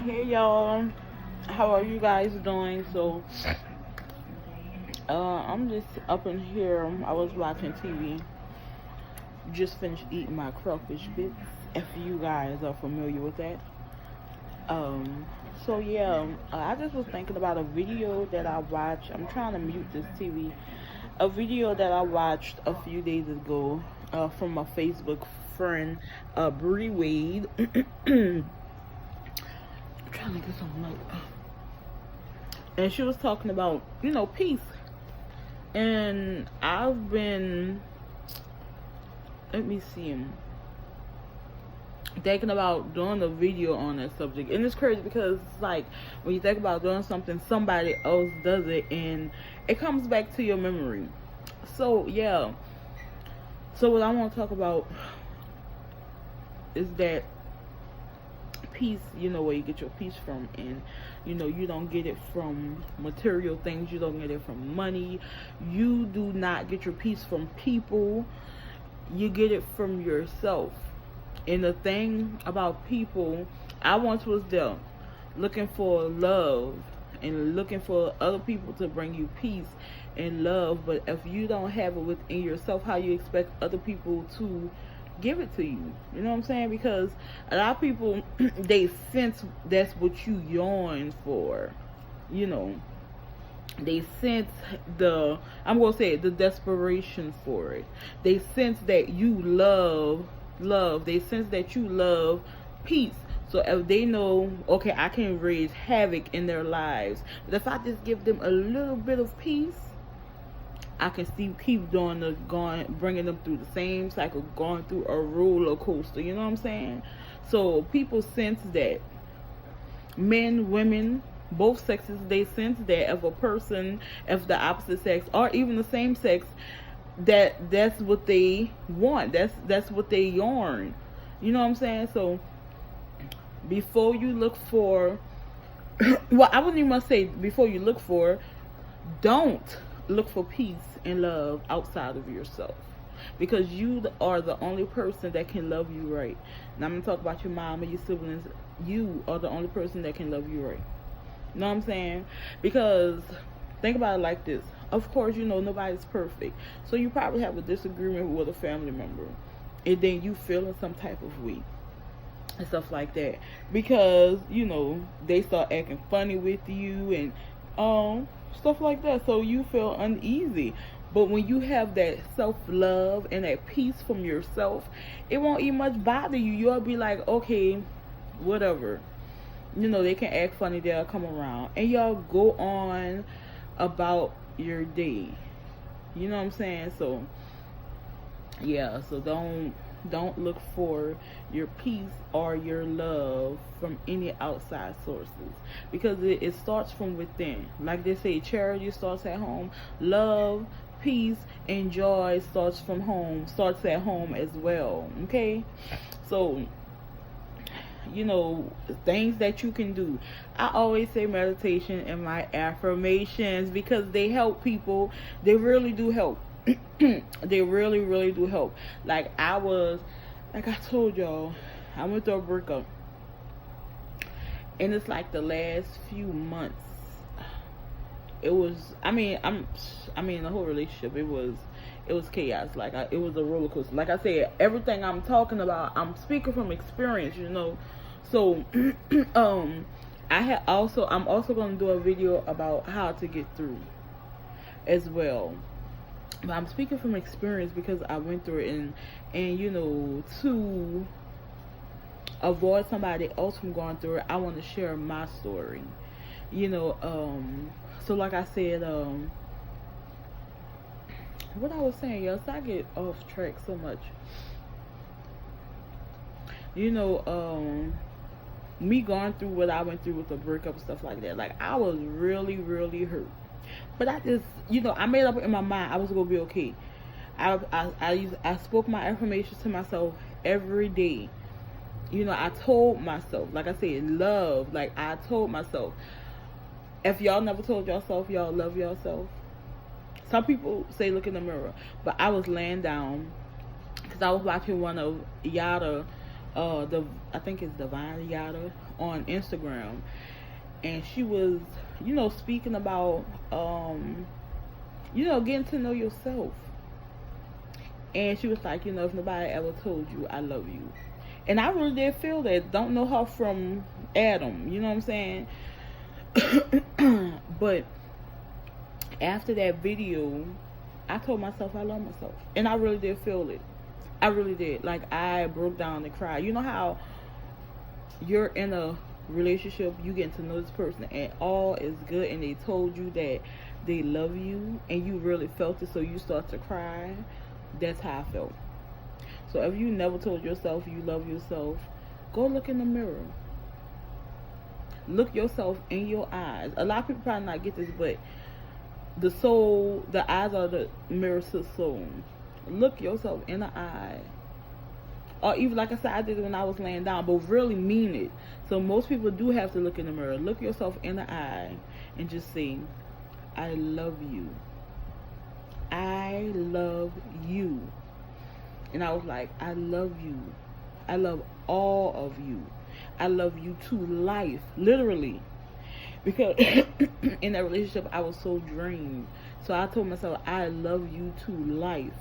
Hey y'all, how are you guys doing? I'm just up in here. I was watching TV. Just finished eating my crawfish bits. If you guys are familiar with that. Um, I just was thinking about a video that I watched. I'm trying to mute this TV. A video that I watched a few days ago from my Facebook friend, Bree Wade. I'm trying to get some light. And she was talking about, peace. And I've been, let me see, thinking about doing a video on that subject. And it's crazy because it's like when you think about doing something, somebody else does it and it comes back to your memory. So, yeah. So, what I want to talk about is that peace, where you get your peace from. And you don't get it from material things, you don't get it from money, you do not get your peace from people, you get it from yourself. And the thing about people, I once was there looking for love and looking for other people to bring you peace and love, but if you don't have it within yourself, how you expect other people to give it to you? You know what I'm saying? Because a lot of people they sense that's what you yearn for. You know, they sense I'm gonna say it, the desperation for it. They sense that you love. They sense that you love peace. So if they know, okay, I can raise havoc in their lives, but if I just give them a little bit of peace, I can keep doing bringing them through the same cycle, going through a roller coaster. You know what I'm saying? So people sense that. Men, women, both sexes, they sense that if the opposite sex or even the same sex, that's what they want. That's what they yearn. You know what I'm saying? So before you look for, well, I wouldn't even say before you look for, don't look for peace and love outside of yourself, because you are the only person that can love you right. Now I'm gonna talk about your mom and your siblings. You are the only person that can love you right. You know what I'm saying? Because think about it like this. Of course, nobody's perfect, so you probably have a disagreement with a family member, and then you feeling some type of way and stuff like that because they start acting funny with you and stuff like that, so you feel uneasy. But when you have that self-love and that peace from yourself, it won't even much bother you. You'll be like, okay, whatever. They can act funny, they'll come around, and y'all go on about your day. You know what I'm saying? So yeah, so don't look for your peace or your love from any outside sources, because it starts from within. Like they say, charity starts at home. Love, peace, and joy starts at home as well. Okay? So things that you can do. I always say meditation and my affirmations because they help people. They really do help. They really, really do help. Like I told y'all, I went through a breakup, and it's like the last few months. It was. The whole relationship. It was chaos. It was a roller coaster. Like I said, everything I'm talking about, I'm speaking from experience. So, I'm also going to do a video about how to get through as well. But I'm speaking from experience because I went through it, and to avoid somebody else from going through it, I want to share my story. So like I said, what I was saying, yes, I get off track so much. Me going through what I went through with the breakup and stuff like that, like I was really, really hurt. But I just, I made up in my mind I was gonna be okay. I spoke my affirmations to myself every day. I told myself, like I said, love. Like I told myself, if y'all never told yourself y'all love yourself, some people say look in the mirror, but I was laying down because I was watching one of Yada I think it's Divine Yada on Instagram, and she was, speaking about, getting to know yourself. And she was like, if nobody ever told you I love you. And I really did feel that. Don't know her from Adam, you know what I'm saying? But after that video, I told myself I love myself. And I really did feel it. I really did. Like, I broke down and cried. You know how you're in a relationship, you get to know this person, and all is good, and they told you that they love you, and you really felt it, so you start to cry? That's how I felt. So if you never told yourself you love yourself, go look in the mirror. Look yourself in your eyes. A lot of people probably not get this, but the soul, the eyes are the mirror to the soul. Look yourself in the eye. Or even, like I said, I did it when I was laying down, but really mean it. So most people do have to look in the mirror. Look yourself in the eye and just say, I love you. I love you. And I was like, I love you. I love all of you. I love you to life, literally. Because in that relationship, I was so drained. So I told myself, I love you to life.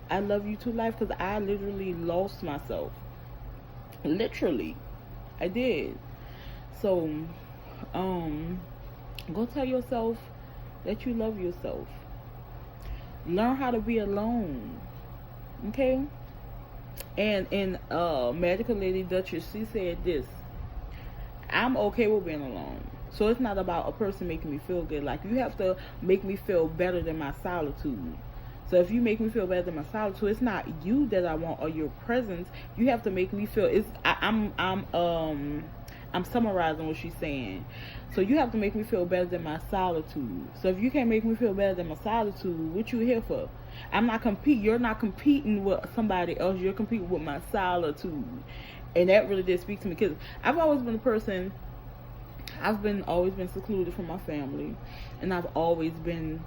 I love you to life, because I literally lost myself. Literally. I did. So, go tell yourself that you love yourself. Learn how to be alone. Okay? And Magical Lady Duchess, she said this: I'm okay with being alone. So it's not about a person making me feel good. Like, you have to make me feel better than my solitude. So if you make me feel better than my solitude, it's not you that I want or your presence. You have to make me feel. I'm summarizing what she's saying. So you have to make me feel better than my solitude. So if you can't make me feel better than my solitude, what you here for? You're not competing with somebody else. You're competing with my solitude. And that really did speak to me, because I've always been a person. I've always been secluded from my family, and I've always been,